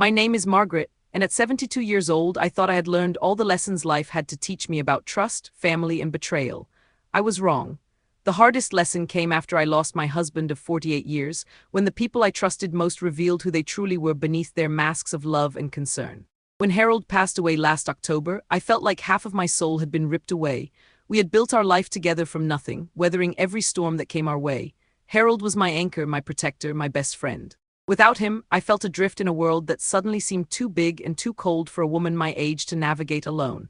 My name is Margaret, and at 72 years old, I thought I had learned all the lessons life had to teach me about trust, family, and betrayal. I was wrong. The hardest lesson came after I lost my husband of 48 years, when the people I trusted most revealed who they truly were beneath their masks of love and concern. When Harold passed away last October, I felt like half of my soul had been ripped away. We had built our life together from nothing, weathering every storm that came our way. Harold was my anchor, my protector, my best friend. Without him, I felt adrift in a world that suddenly seemed too big and too cold for a woman my age to navigate alone.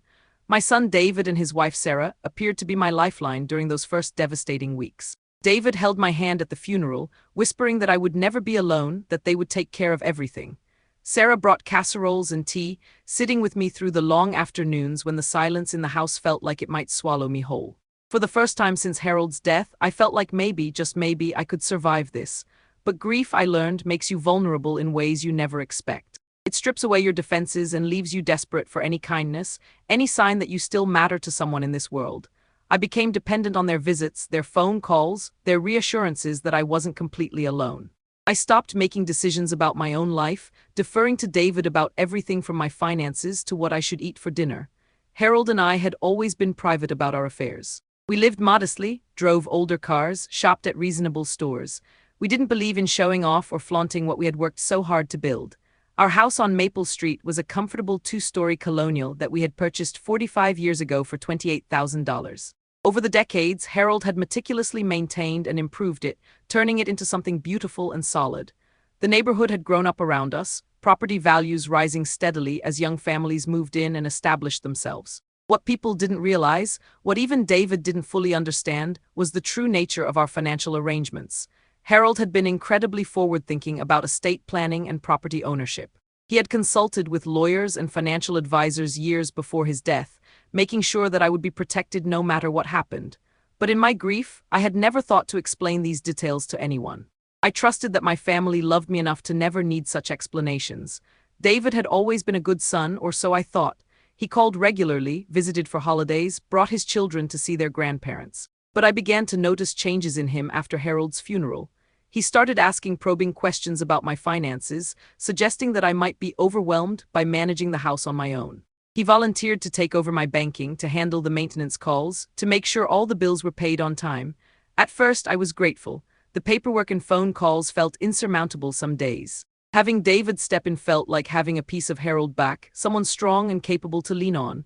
My son David and his wife Sarah appeared to be my lifeline during those first devastating weeks. David held my hand at the funeral, whispering that I would never be alone, that they would take care of everything. Sarah brought casseroles and tea, sitting with me through the long afternoons when the silence in the house felt like it might swallow me whole. For the first time since Harold's death, I felt like maybe, just maybe, I could survive this. But grief, I learned, makes you vulnerable in ways you never expect. It strips away your defenses and leaves you desperate for any kindness, any sign that you still matter to someone in this world. I became dependent on their visits, their phone calls, their reassurances that I wasn't completely alone. I stopped making decisions about my own life, deferring to David about everything from my finances to what I should eat for dinner. Harold and I had always been private about our affairs. We lived modestly, drove older cars, shopped at reasonable stores. We didn't believe in showing off or flaunting what we had worked so hard to build. Our house on Maple Street was a comfortable two-story colonial that we had purchased 45 years ago for $28,000. Over the decades, Harold had meticulously maintained and improved it, turning it into something beautiful and solid. The neighborhood had grown up around us, property values rising steadily as young families moved in and established themselves. What people didn't realize, what even David didn't fully understand, was the true nature of our financial arrangements. Harold had been incredibly forward-thinking about estate planning and property ownership. He had consulted with lawyers and financial advisors years before his death, making sure that I would be protected no matter what happened. But in my grief, I had never thought to explain these details to anyone. I trusted that my family loved me enough to never need such explanations. David had always been a good son, or so I thought. He called regularly, visited for holidays, brought his children to see their grandparents. But I began to notice changes in him after Harold's funeral. He started asking probing questions about my finances, suggesting that I might be overwhelmed by managing the house on my own. He volunteered to take over my banking, to handle the maintenance calls, to make sure all the bills were paid on time. At first, I was grateful. The paperwork and phone calls felt insurmountable some days. Having David step in felt like having a piece of Harold back, someone strong and capable to lean on.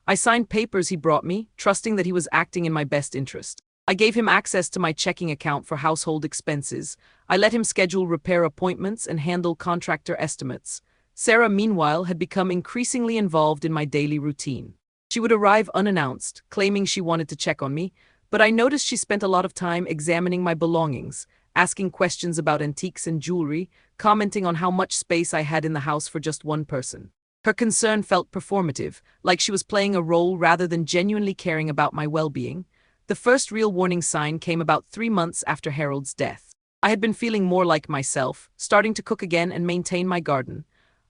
I signed papers he brought me, trusting that he was acting in my best interest. I gave him access to my checking account for household expenses. I let him schedule repair appointments and handle contractor estimates. Sarah, meanwhile, had become increasingly involved in my daily routine. She would arrive unannounced, claiming she wanted to check on me, but I noticed she spent a lot of time examining my belongings, asking questions about antiques and jewelry, commenting on how much space I had in the house for just one person. Her concern felt performative, like she was playing a role rather than genuinely caring about my well-being. The first real warning sign came about 3 months after Harold's death. I had been feeling more like myself, starting to cook again and maintain my garden.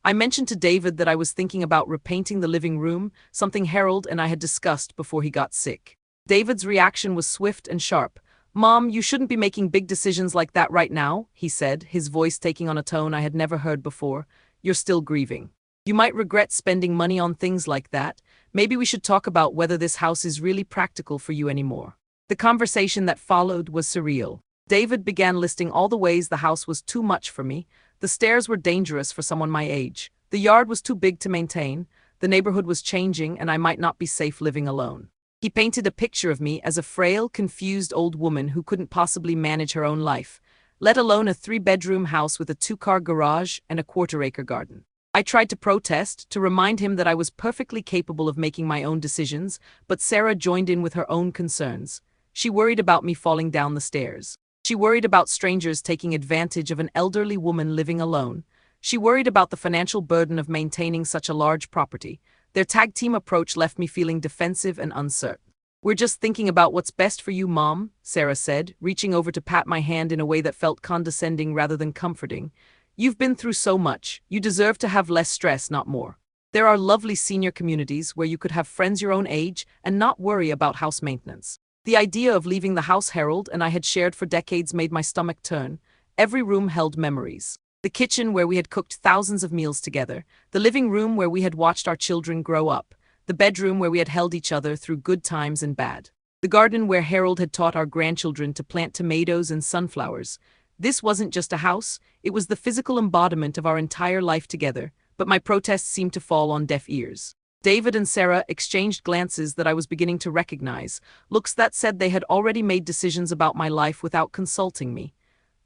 I mentioned to David that I was thinking about repainting the living room, something Harold and I had discussed before he got sick. David's reaction was swift and sharp. "Mom, you shouldn't be making big decisions like that right now," he said, his voice taking on a tone I had never heard before. "You're still grieving. You might regret spending money on things like that. Maybe we should talk about whether this house is really practical for you anymore." The conversation that followed was surreal. David began listing all the ways the house was too much for me. The stairs were dangerous for someone my age. The yard was too big to maintain. The neighborhood was changing and I might not be safe living alone. He painted a picture of me as a frail, confused old woman who couldn't possibly manage her own life, let alone a 3-bedroom house with a 2-car garage and a 1/4-acre garden. I tried to protest, to remind him that I was perfectly capable of making my own decisions, but Sarah joined in with her own concerns. She worried about me falling down the stairs. She worried about strangers taking advantage of an elderly woman living alone. She worried about the financial burden of maintaining such a large property. Their tag-team approach left me feeling defensive and uncertain. "We're just thinking about what's best for you, Mom," Sarah said, reaching over to pat my hand in a way that felt condescending rather than comforting. "You've been through so much. You deserve to have less stress, not more. There are lovely senior communities where you could have friends your own age and not worry about house maintenance." The idea of leaving the house Harold and I had shared for decades made my stomach turn. Every room held memories. The kitchen where we had cooked thousands of meals together, the living room where we had watched our children grow up, the bedroom where we had held each other through good times and bad, the garden where Harold had taught our grandchildren to plant tomatoes and sunflowers. This wasn't just a house, it was the physical embodiment of our entire life together, but my protests seemed to fall on deaf ears. David and Sarah exchanged glances that I was beginning to recognize, looks that said they had already made decisions about my life without consulting me.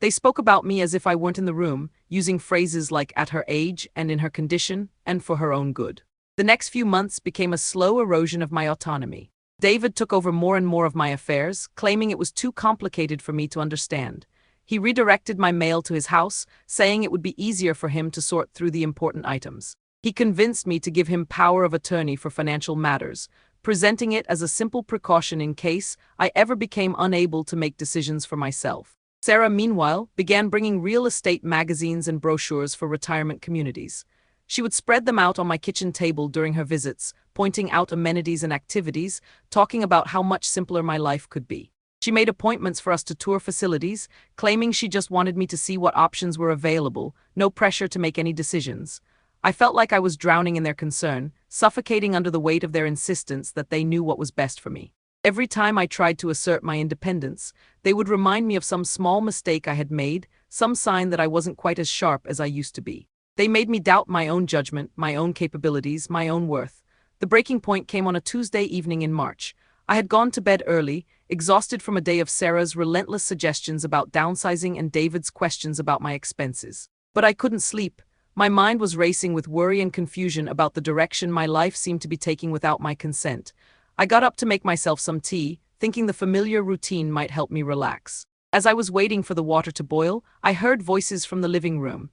They spoke about me as if I weren't in the room, using phrases like "at her age" and "in her condition" and "for her own good." The next few months became a slow erosion of my autonomy. David took over more and more of my affairs, claiming it was too complicated for me to understand. He redirected my mail to his house, saying it would be easier for him to sort through the important items. He convinced me to give him power of attorney for financial matters, presenting it as a simple precaution in case I ever became unable to make decisions for myself. Sarah, meanwhile, began bringing real estate magazines and brochures for retirement communities. She would spread them out on my kitchen table during her visits, pointing out amenities and activities, talking about how much simpler my life could be. She made appointments for us to tour facilities, claiming she just wanted me to see what options were available, no pressure to make any decisions. I felt like I was drowning in their concern, suffocating under the weight of their insistence that they knew what was best for me. Every time I tried to assert my independence, they would remind me of some small mistake I had made, some sign that I wasn't quite as sharp as I used to be. They made me doubt my own judgment, my own capabilities, my own worth. The breaking point came on a Tuesday evening in March. I had gone to bed early, exhausted from a day of Sarah's relentless suggestions about downsizing and David's questions about my expenses. But I couldn't sleep. My mind was racing with worry and confusion about the direction my life seemed to be taking without my consent. I got up to make myself some tea, thinking the familiar routine might help me relax. As I was waiting for the water to boil, I heard voices from the living room.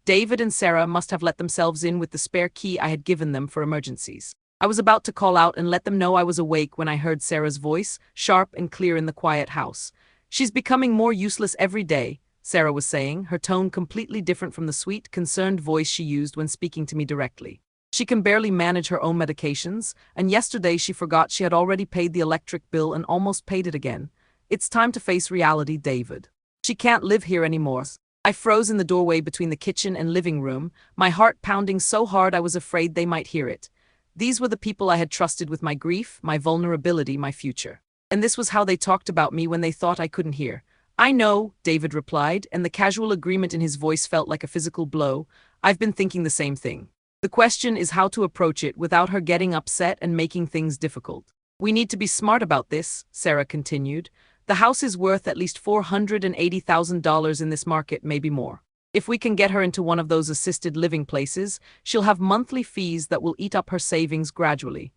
David and Sarah must have let themselves in with the spare key I had given them for emergencies. I was about to call out and let them know I was awake when I heard Sarah's voice, sharp and clear in the quiet house. "She's becoming more useless every day," Sarah was saying, her tone completely different from the sweet, concerned voice she used when speaking to me directly. "She can barely manage her own medications, and yesterday she forgot she had already paid the electric bill and almost paid it again. It's time to face reality, David. She can't live here anymore." I froze in the doorway between the kitchen and living room, my heart pounding so hard I was afraid they might hear it. These were the people I had trusted with my grief, my vulnerability, my future. And this was how they talked about me when they thought I couldn't hear. "I know," David replied, and the casual agreement in his voice felt like a physical blow. "I've been thinking the same thing. The question is how to approach it without her getting upset and making things difficult. We need to be smart about this," Sarah continued. "The house is worth at least $480,000 in this market, maybe more. If we can get her into one of those assisted living places, she'll have monthly fees that will eat up her savings gradually.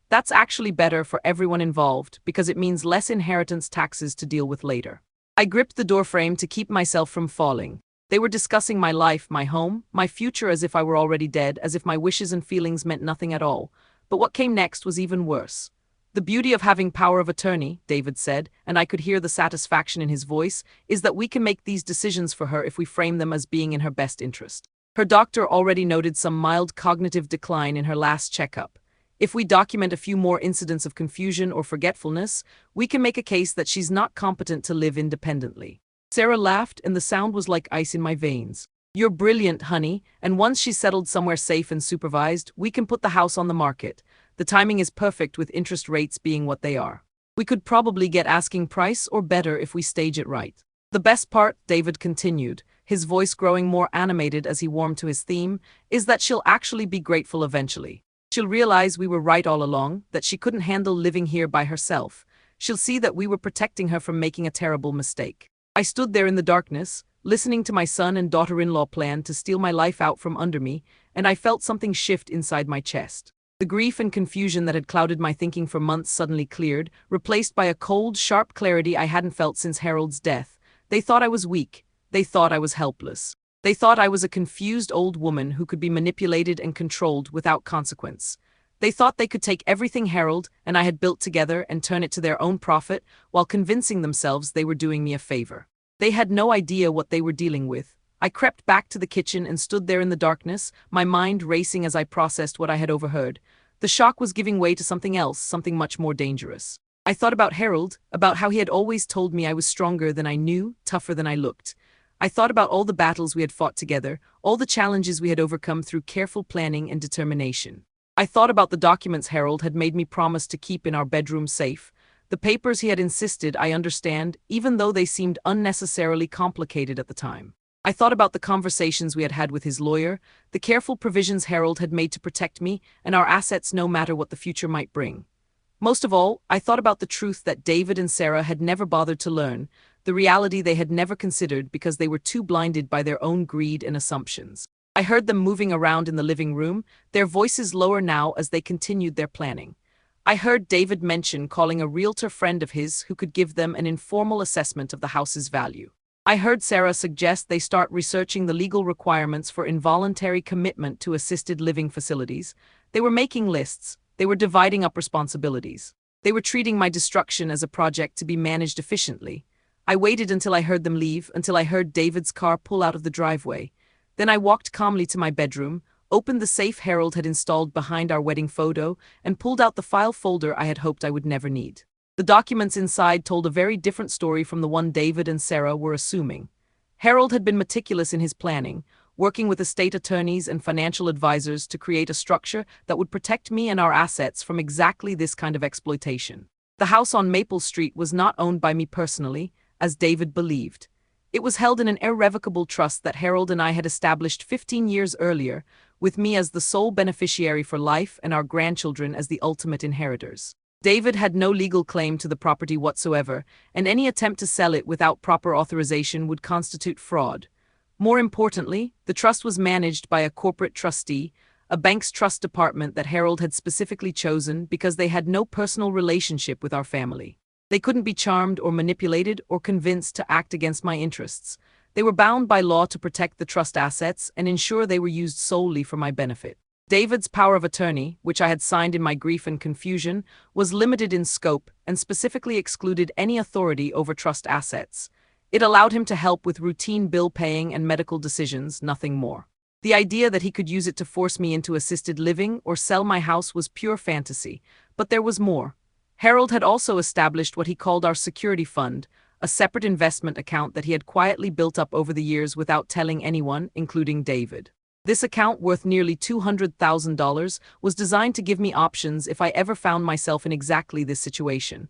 That's actually better for everyone involved because it means less inheritance taxes to deal with later." I gripped the doorframe to keep myself from falling. They were discussing my life, my home, my future as if I were already dead, as if my wishes and feelings meant nothing at all. But what came next was even worse. "The beauty of having power of attorney," David said, and I could hear the satisfaction in his voice, "is that we can make these decisions for her if we frame them as being in her best interest. Her doctor already noted some mild cognitive decline in her last checkup. If we document a few more incidents of confusion or forgetfulness, we can make a case that she's not competent to live independently." Sarah laughed, and the sound was like ice in my veins. "You're brilliant, honey, and once she's settled somewhere safe and supervised, we can put the house on the market. The timing is perfect with interest rates being what they are. We could probably get asking price or better if we stage it right. The best part," David continued, his voice growing more animated as he warmed to his theme, "is that she'll actually be grateful eventually. She'll realize we were right all along, that she couldn't handle living here by herself. She'll see that we were protecting her from making a terrible mistake." I stood there in the darkness, listening to my son and daughter-in-law plan to steal my life out from under me, and I felt something shift inside my chest. The grief and confusion that had clouded my thinking for months suddenly cleared, replaced by a cold, sharp clarity I hadn't felt since Harold's death. They thought I was weak. They thought I was helpless. They thought I was a confused old woman who could be manipulated and controlled without consequence. They thought they could take everything Harold and I had built together and turn it to their own profit while convincing themselves they were doing me a favor. They had no idea what they were dealing with. I crept back to the kitchen and stood there in the darkness, my mind racing as I processed what I had overheard. The shock was giving way to something else, something much more dangerous. I thought about Harold, about how he had always told me I was stronger than I knew, tougher than I looked. I thought about all the battles we had fought together, all the challenges we had overcome through careful planning and determination. I thought about the documents Harold had made me promise to keep in our bedroom safe, the papers he had insisted I understand, even though they seemed unnecessarily complicated at the time. I thought about the conversations we had had with his lawyer, the careful provisions Harold had made to protect me and our assets no matter what the future might bring. Most of all, I thought about the truth that David and Sarah had never bothered to learn, the reality they had never considered because they were too blinded by their own greed and assumptions. I heard them moving around in the living room, their voices lower now as they continued their planning. I heard David mention calling a realtor friend of his who could give them an informal assessment of the house's value. I heard Sarah suggest they start researching the legal requirements for involuntary commitment to assisted living facilities. They were making lists. They were dividing up responsibilities. They were treating my destruction as a project to be managed efficiently. I waited until I heard them leave, until I heard David's car pull out of the driveway. Then I walked calmly to my bedroom, opened the safe Harold had installed behind our wedding photo, and pulled out the file folder I had hoped I would never need. The documents inside told a very different story from the one David and Sarah were assuming. Harold had been meticulous in his planning, working with estate attorneys and financial advisors to create a structure that would protect me and our assets from exactly this kind of exploitation. The house on Maple Street was not owned by me personally, as David believed. It was held in an irrevocable trust that Harold and I had established 15 years earlier, with me as the sole beneficiary for life and our grandchildren as the ultimate inheritors. David had no legal claim to the property whatsoever, and any attempt to sell it without proper authorization would constitute fraud. More importantly, the trust was managed by a corporate trustee, a bank's trust department that Harold had specifically chosen because they had no personal relationship with our family. They couldn't be charmed or manipulated or convinced to act against my interests. They were bound by law to protect the trust assets and ensure they were used solely for my benefit. David's power of attorney, which I had signed in my grief and confusion, was limited in scope and specifically excluded any authority over trust assets. It allowed him to help with routine bill paying and medical decisions, nothing more. The idea that he could use it to force me into assisted living or sell my house was pure fantasy, but there was more. Harold had also established what he called our security fund, a separate investment account that he had quietly built up over the years without telling anyone, including David. This account, worth nearly $200,000, was designed to give me options if I ever found myself in exactly this situation.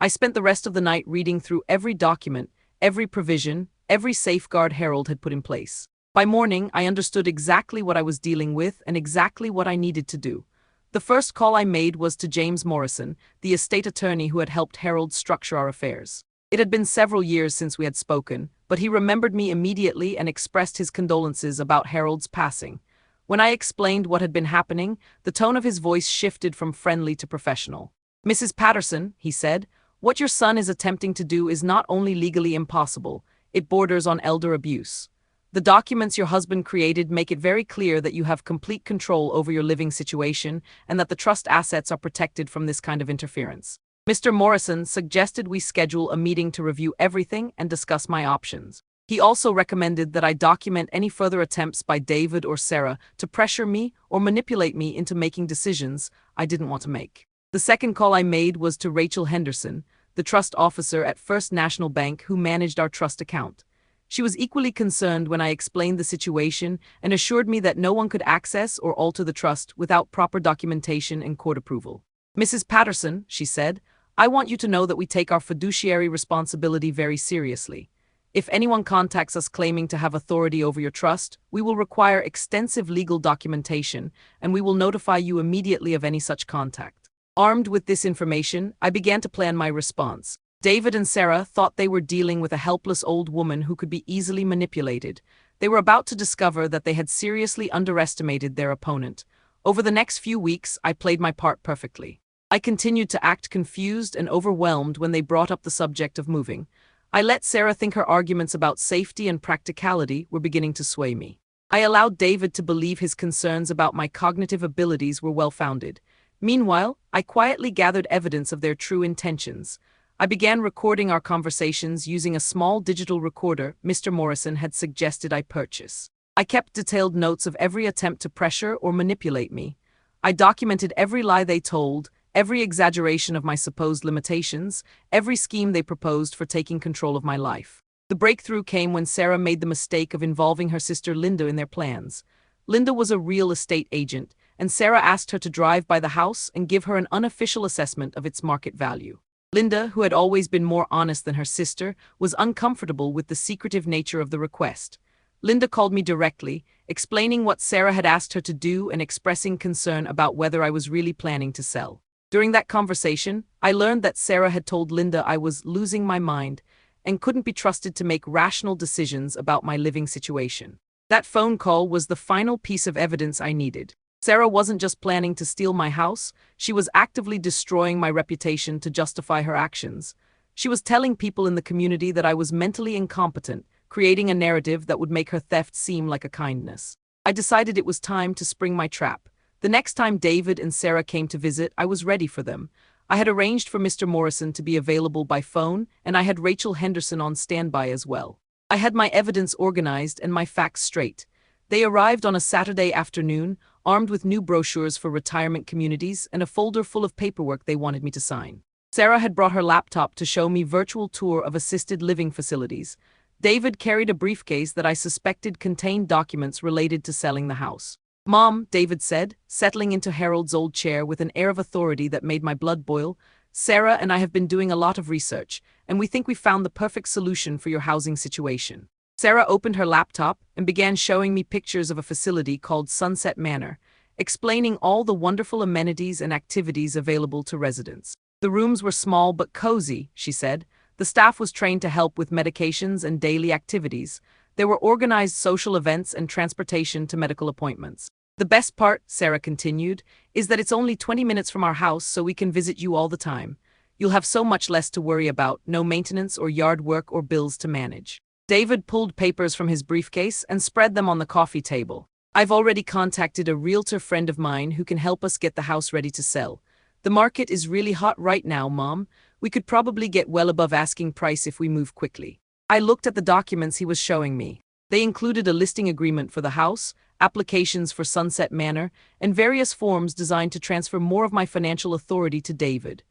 I spent the rest of the night reading through every document, every provision, every safeguard Harold had put in place. By morning, I understood exactly what I was dealing with and exactly what I needed to do. The first call I made was to James Morrison, the estate attorney who had helped Harold structure our affairs. It had been several years since we had spoken, but he remembered me immediately and expressed his condolences about Harold's passing. When I explained what had been happening, the tone of his voice shifted from friendly to professional. "Mrs. Patterson," he said, "what your son is attempting to do is not only legally impossible, it borders on elder abuse. The documents your husband created make it very clear that you have complete control over your living situation and that the trust assets are protected from this kind of interference." Mr. Morrison suggested we schedule a meeting to review everything and discuss my options. He also recommended that I document any further attempts by David or Sarah to pressure me or manipulate me into making decisions I didn't want to make. The second call I made was to Rachel Henderson, the trust officer at First National Bank who managed our trust account. She was equally concerned when I explained the situation and assured me that no one could access or alter the trust without proper documentation and court approval. "Mrs. Patterson," she said, "I want you to know that we take our fiduciary responsibility very seriously. If anyone contacts us claiming to have authority over your trust, we will require extensive legal documentation, and we will notify you immediately of any such contact." Armed with this information, I began to plan my response. David and Sarah thought they were dealing with a helpless old woman who could be easily manipulated. They were about to discover that they had seriously underestimated their opponent. Over the next few weeks, I played my part perfectly. I continued to act confused and overwhelmed when they brought up the subject of moving. I let Sarah think her arguments about safety and practicality were beginning to sway me. I allowed David to believe his concerns about my cognitive abilities were well-founded. Meanwhile, I quietly gathered evidence of their true intentions. I began recording our conversations using a small digital recorder Mr. Morrison had suggested I purchase. I kept detailed notes of every attempt to pressure or manipulate me. I documented every lie they told, every exaggeration of my supposed limitations, every scheme they proposed for taking control of my life. The The breakthrough came when Sarah made the mistake of involving her sister Linda in their plans. Linda was a real estate agent, and Sarah asked her to drive by the house and give her an unofficial assessment of its market value. Linda, who had always been more honest than her sister, was uncomfortable with the secretive nature of the request. Linda called me directly, explaining what Sarah had asked her to do and expressing concern about whether I was really planning to sell. During that conversation, I learned that Sarah had told Linda I was losing my mind and couldn't be trusted to make rational decisions about my living situation. That phone call was the final piece of evidence I needed. Sarah wasn't just planning to steal my house, she was actively destroying my reputation to justify her actions. She was telling people in the community that I was mentally incompetent, creating a narrative that would make her theft seem like a kindness. I decided it was time to spring my trap. The next time David and Sarah came to visit, I was ready for them. I had arranged for Mr. Morrison to be available by phone, and I had Rachel Henderson on standby as well. I had my evidence organized and my facts straight. They arrived on a Saturday afternoon, armed with new brochures for retirement communities and a folder full of paperwork they wanted me to sign. Sarah had brought her laptop to show me virtual tour of assisted living facilities. David carried a briefcase that I suspected contained documents related to selling the house. "Mom," David said, settling into Harold's old chair with an air of authority that made my blood boil, "Sarah and I have been doing a lot of research, and we think we found the perfect solution for your housing situation." Sarah opened her laptop and began showing me pictures of a facility called Sunset Manor, explaining all the wonderful amenities and activities available to residents. "The rooms were small but cozy," she said. "The staff was trained to help with medications and daily activities. There were organized social events and transportation to medical appointments. The best part," Sarah continued, "is that it's only 20 minutes from our house, so we can visit you all the time. You'll have so much less to worry about, no maintenance or yard work or bills to manage." David pulled papers from his briefcase and spread them on the coffee table. "I've already contacted a realtor friend of mine who can help us get the house ready to sell. The market is really hot right now, Mom. We could probably get well above asking price if we move quickly." I looked at the documents he was showing me. They included a listing agreement for the house, applications for Sunset Manor, and various forms designed to transfer more of my financial authority to David.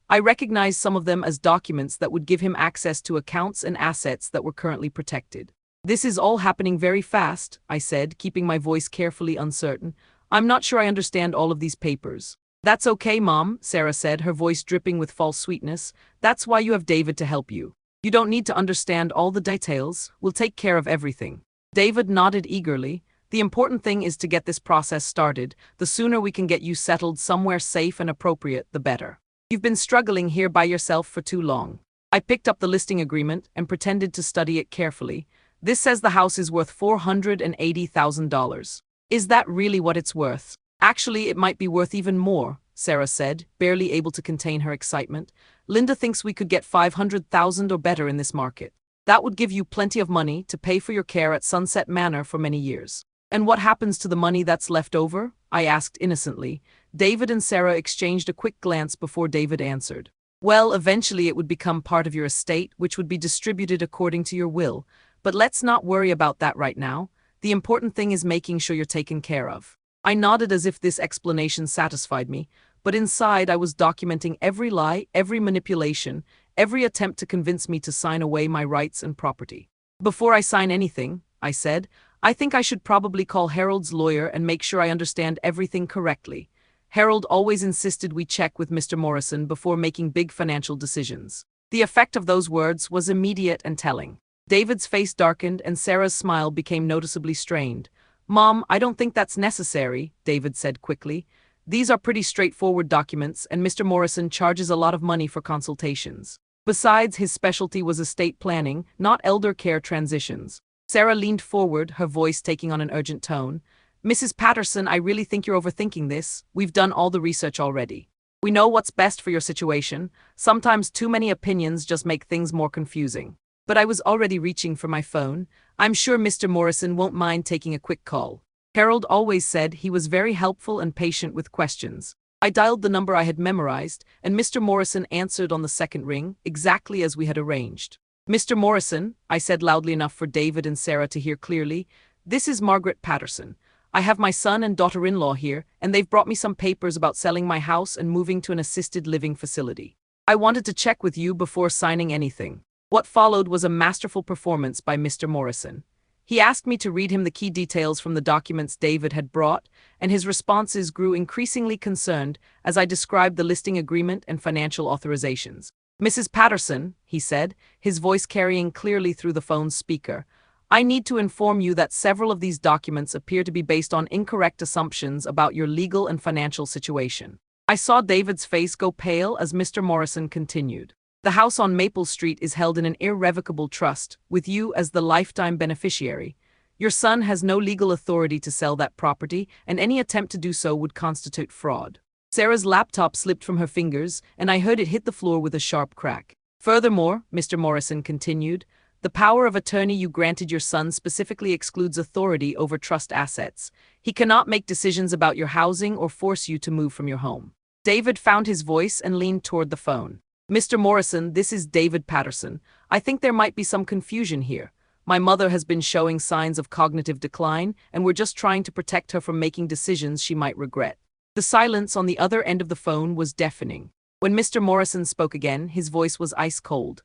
I recognized some of them as documents that would give him access to accounts and assets that were currently protected. "This is all happening very fast," I said, keeping my voice carefully uncertain. "I'm not sure I understand all of these papers." "That's okay, Mom," Sarah said, her voice dripping with false sweetness. "That's why you have David to help you. You don't need to understand all the details. We'll take care of everything." David nodded eagerly. "The important thing is to get this process started. The sooner we can get you settled somewhere safe and appropriate, the better. You've been struggling here by yourself for too long." I picked up the listing agreement and pretended to study it carefully. "This says the house is worth $480,000. Is that really what it's worth?" "Actually, it might be worth even more," Sarah said, barely able to contain her excitement. "Linda thinks we could get $500,000 or better in this market. That would give you plenty of money to pay for your care at Sunset Manor for many years." "And what happens to the money that's left over?" I asked innocently. David and Sarah exchanged a quick glance before David answered. "Well, eventually it would become part of your estate, which would be distributed according to your will. But let's not worry about that right now. The important thing is making sure you're taken care of." I nodded as if this explanation satisfied me, but inside I was documenting every lie, every manipulation, every attempt to convince me to sign away my rights and property. "Before I sign anything," I said, "I think I should probably call Harold's lawyer and make sure I understand everything correctly." Harold always insisted we check with Mr. Morrison before making big financial decisions. The effect of those words was immediate and telling. David's face darkened and Sarah's smile became noticeably strained. "Mom, I don't think that's necessary," David said quickly. "These are pretty straightforward documents, and Mr. Morrison charges a lot of money for consultations. Besides, his specialty was estate planning, not elder care transitions." Sarah leaned forward, her voice taking on an urgent tone. "Mrs. Patterson, I really think you're overthinking this. We've done all the research already. We know what's best for your situation. Sometimes too many opinions just make things more confusing." But I was already reaching for my phone. "I'm sure Mr. Morrison won't mind taking a quick call. Harold always said he was very helpful and patient with questions." I dialed the number I had memorized, and Mr. Morrison answered on the second ring, exactly as we had arranged. "Mr. Morrison," I said loudly enough for David and Sarah to hear clearly, "this is Margaret Patterson. I have my son and daughter-in-law here, and they've brought me some papers about selling my house and moving to an assisted living facility. I wanted to check with you before signing anything." What followed was a masterful performance by Mr. Morrison. He asked me to read him the key details from the documents David had brought, and his responses grew increasingly concerned as I described the listing agreement and financial authorizations. "Mrs. Patterson," he said, his voice carrying clearly through the phone's speaker, "I need to inform you that several of these documents appear to be based on incorrect assumptions about your legal and financial situation." I saw David's face go pale as Mr. Morrison continued. "The house on Maple Street is held in an irrevocable trust, with you as the lifetime beneficiary. Your son has no legal authority to sell that property, and any attempt to do so would constitute fraud." Sarah's laptop slipped from her fingers, and I heard it hit the floor with a sharp crack. "Furthermore," Mr. Morrison continued, "the power of attorney you granted your son specifically excludes authority over trust assets. He cannot make decisions about your housing or force you to move from your home." David found his voice and leaned toward the phone. "Mr. Morrison, this is David Patterson. I think there might be some confusion here. My mother has been showing signs of cognitive decline, and we're just trying to protect her from making decisions she might regret." The silence on the other end of the phone was deafening. When Mr. Morrison spoke again, his voice was ice cold.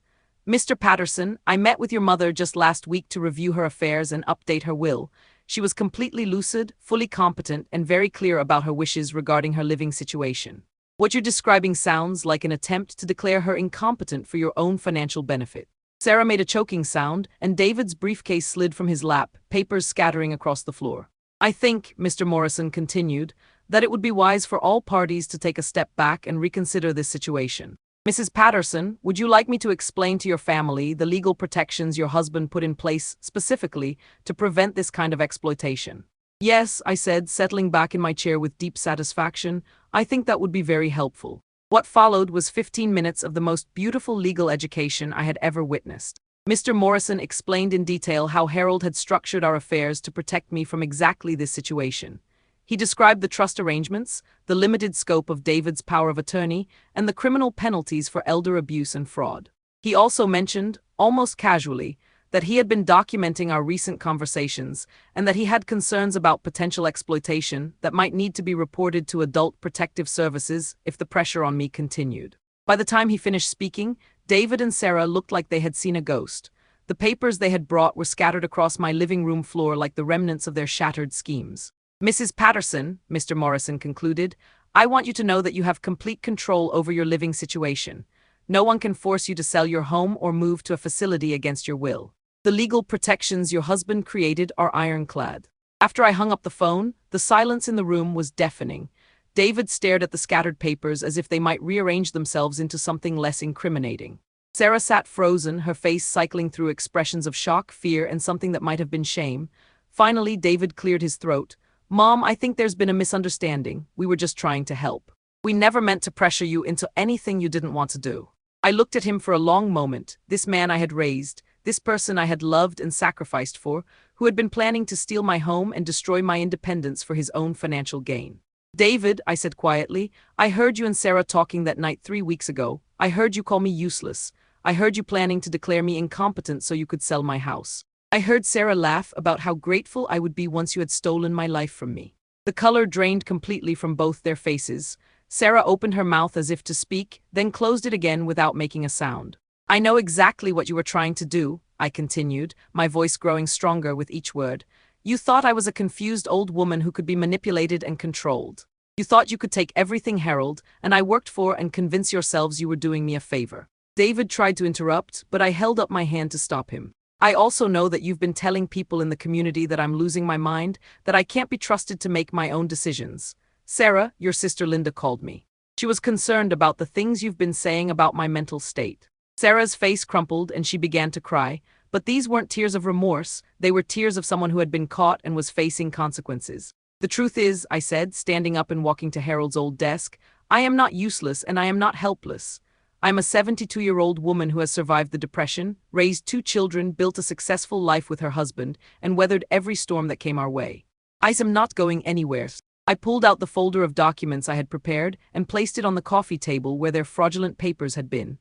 "Mr. Patterson, I met with your mother just last week to review her affairs and update her will. She was completely lucid, fully competent, and very clear about her wishes regarding her living situation. What you're describing sounds like an attempt to declare her incompetent for your own financial benefit." Sarah made a choking sound, and David's briefcase slid from his lap, papers scattering across the floor. "I think," Mr. Morrison continued, "that it would be wise for all parties to take a step back and reconsider this situation. Mrs. Patterson, would you like me to explain to your family the legal protections your husband put in place specifically to prevent this kind of exploitation?" "Yes," I said, settling back in my chair with deep satisfaction. "I think that would be very helpful." What followed was 15 minutes of the most beautiful legal education I had ever witnessed. Mr. Morrison explained in detail how Harold had structured our affairs to protect me from exactly this situation. He described the trust arrangements, the limited scope of David's power of attorney, and the criminal penalties for elder abuse and fraud. He also mentioned, almost casually, that he had been documenting our recent conversations and that he had concerns about potential exploitation that might need to be reported to Adult Protective Services if the pressure on me continued. By the time he finished speaking, David and Sarah looked like they had seen a ghost. The papers they had brought were scattered across my living room floor like the remnants of their shattered schemes. "Mrs. Patterson," Mr. Morrison concluded, "I want you to know that you have complete control over your living situation. No one can force you to sell your home or move to a facility against your will. The legal protections your husband created are ironclad." After I hung up the phone, the silence in the room was deafening. David stared at the scattered papers as if they might rearrange themselves into something less incriminating. Sarah sat frozen, her face cycling through expressions of shock, fear, and something that might have been shame. Finally, David cleared his throat. "Mom, I think there's been a misunderstanding. We were just trying to help. We never meant to pressure you into anything you didn't want to do." I looked at him for a long moment, this man I had raised, this person I had loved and sacrificed for, who had been planning to steal my home and destroy my independence for his own financial gain. "David," I said quietly, "I heard you and Sarah talking that night 3 weeks ago. I heard you call me useless. I heard you planning to declare me incompetent so you could sell my house. I heard Sarah laugh about how grateful I would be once you had stolen my life from me." The color drained completely from both their faces. Sarah opened her mouth as if to speak, then closed it again without making a sound. "I know exactly what you were trying to do," I continued, my voice growing stronger with each word. "You thought I was a confused old woman who could be manipulated and controlled. You thought you could take everything Harold and I worked for and convince yourselves you were doing me a favor." David tried to interrupt, but I held up my hand to stop him. "I also know that you've been telling people in the community that I'm losing my mind, that I can't be trusted to make my own decisions. Sarah, your sister Linda called me. She was concerned about the things you've been saying about my mental state." Sarah's face crumpled and she began to cry, but these weren't tears of remorse, they were tears of someone who had been caught and was facing consequences. "The truth is," I said, standing up and walking to Harold's old desk, "I am not useless and I am not helpless. I'm a 72-year-old woman who has survived the Depression, raised 2 children, built a successful life with her husband, and weathered every storm that came our way. I am not going anywhere." I pulled out the folder of documents I had prepared and placed it on the coffee table where their fraudulent papers had been.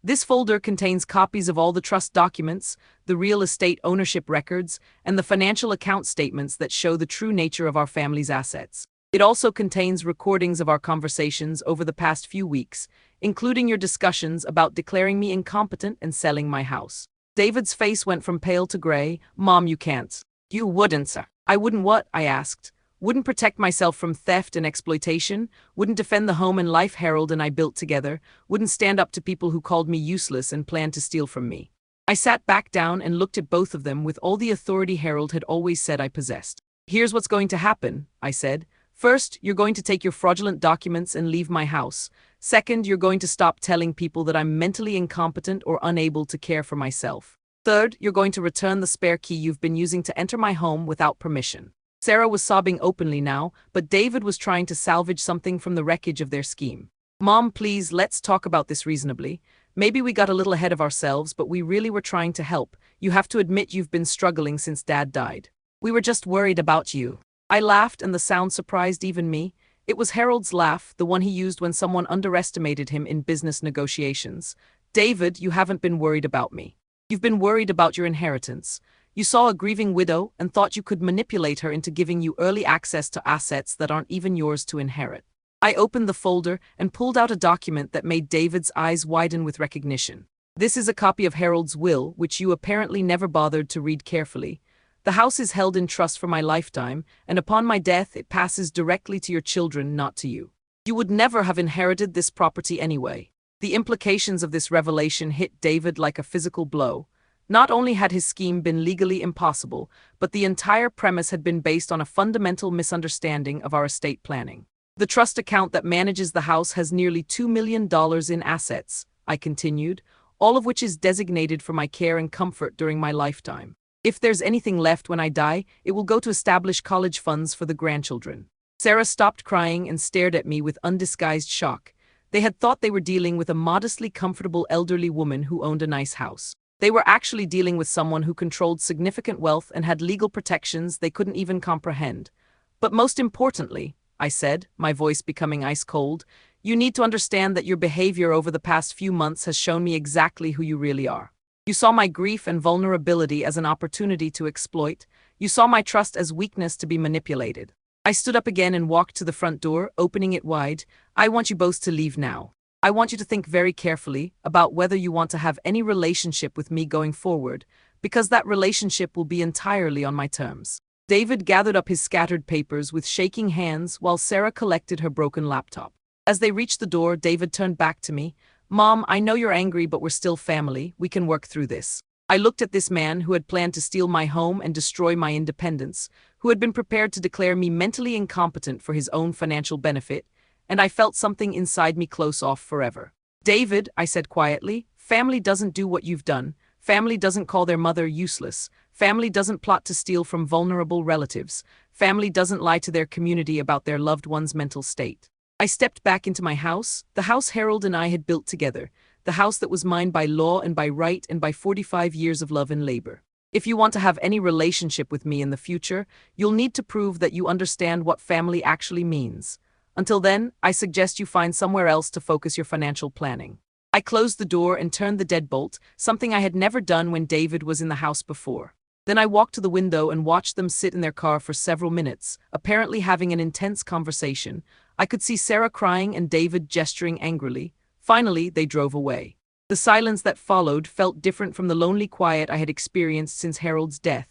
"This folder contains copies of all the trust documents, the real estate ownership records, and the financial account statements that show the true nature of our family's assets. It also contains recordings of our conversations over the past few weeks, including your discussions about declaring me incompetent and selling my house. David's face went from pale to gray. Mom, you can't. You wouldn't, sir. I wouldn't what? I asked. Wouldn't protect myself from theft and exploitation, wouldn't defend the home and life Harold and I built together, wouldn't stand up to people who called me useless and planned to steal from me. I sat back down and looked at both of them with all the authority Harold had always said I possessed. Here's what's going to happen, I said. First, you're going to take your fraudulent documents and leave my house. Second, you're going to stop telling people that I'm mentally incompetent or unable to care for myself. Third, you're going to return the spare key you've been using to enter my home without permission. Sarah was sobbing openly now, but David was trying to salvage something from the wreckage of their scheme. Mom, please, let's talk about this reasonably. Maybe we got a little ahead of ourselves, but we really were trying to help. You have to admit you've been struggling since Dad died. We were just worried about you. I laughed and the sound surprised even me. It was Harold's laugh, the one he used when someone underestimated him in business negotiations. David, you haven't been worried about me. You've been worried about your inheritance. You saw a grieving widow and thought you could manipulate her into giving you early access to assets that aren't even yours to inherit. I opened the folder and pulled out a document that made David's eyes widen with recognition. This is a copy of Harold's will, which you apparently never bothered to read carefully. The house is held in trust for my lifetime, and upon my death it passes directly to your children, not to you. You would never have inherited this property anyway. The implications of this revelation hit David like a physical blow. Not only had his scheme been legally impossible, but the entire premise had been based on a fundamental misunderstanding of our estate planning. The trust account that manages the house has nearly $2 million in assets, I continued, all of which is designated for my care and comfort during my lifetime. If there's anything left when I die, it will go to establish college funds for the grandchildren. Sarah stopped crying and stared at me with undisguised shock. They had thought they were dealing with a modestly comfortable elderly woman who owned a nice house. They were actually dealing with someone who controlled significant wealth and had legal protections they couldn't even comprehend. But most importantly, I said, my voice becoming ice cold, you need to understand that your behavior over the past few months has shown me exactly who you really are. You saw my grief and vulnerability as an opportunity to exploit. You saw my trust as weakness to be manipulated. I stood up again and walked to the front door, opening it wide. I want you both to leave now. I want you to think very carefully about whether you want to have any relationship with me going forward, because that relationship will be entirely on my terms. David gathered up his scattered papers with shaking hands while Sarah collected her broken laptop. As they reached the door, David turned back to me. Mom, I know you're angry, but we're still family. We can work through this. I looked at this man who had planned to steal my home and destroy my independence, who had been prepared to declare me mentally incompetent for his own financial benefit, and I felt something inside me close off forever. David, I said quietly, family doesn't do what you've done. Family doesn't call their mother useless. Family doesn't plot to steal from vulnerable relatives. Family doesn't lie to their community about their loved one's mental state. I stepped back into my house, the house Harold and I had built together, the house that was mine by law and by right and by 45 years of love and labor. If you want to have any relationship with me in the future, you'll need to prove that you understand what family actually means. Until then, I suggest you find somewhere else to focus your financial planning. I closed the door and turned the deadbolt, something I had never done when David was in the house before. Then I walked to the window and watched them sit in their car for several minutes, apparently having an intense conversation. I could see Sarah crying and David gesturing angrily. Finally, they drove away. The silence that followed felt different from the lonely quiet I had experienced since Harold's death.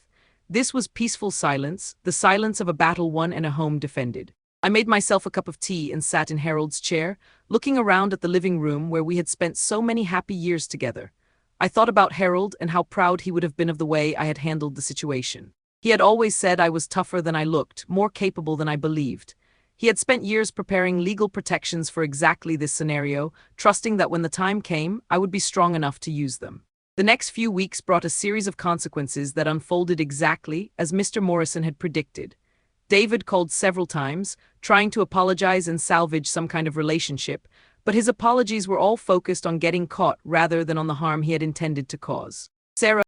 This was peaceful silence, the silence of a battle won and a home defended. I made myself a cup of tea and sat in Harold's chair, looking around at the living room where we had spent so many happy years together. I thought about Harold and how proud he would have been of the way I had handled the situation. He had always said I was tougher than I looked, more capable than I believed. He had spent years preparing legal protections for exactly this scenario, trusting that when the time came, I would be strong enough to use them. The next few weeks brought a series of consequences that unfolded exactly as Mr. Morrison had predicted. David called several times, trying to apologize and salvage some kind of relationship, but his apologies were all focused on getting caught rather than on the harm he had intended to cause. Sarah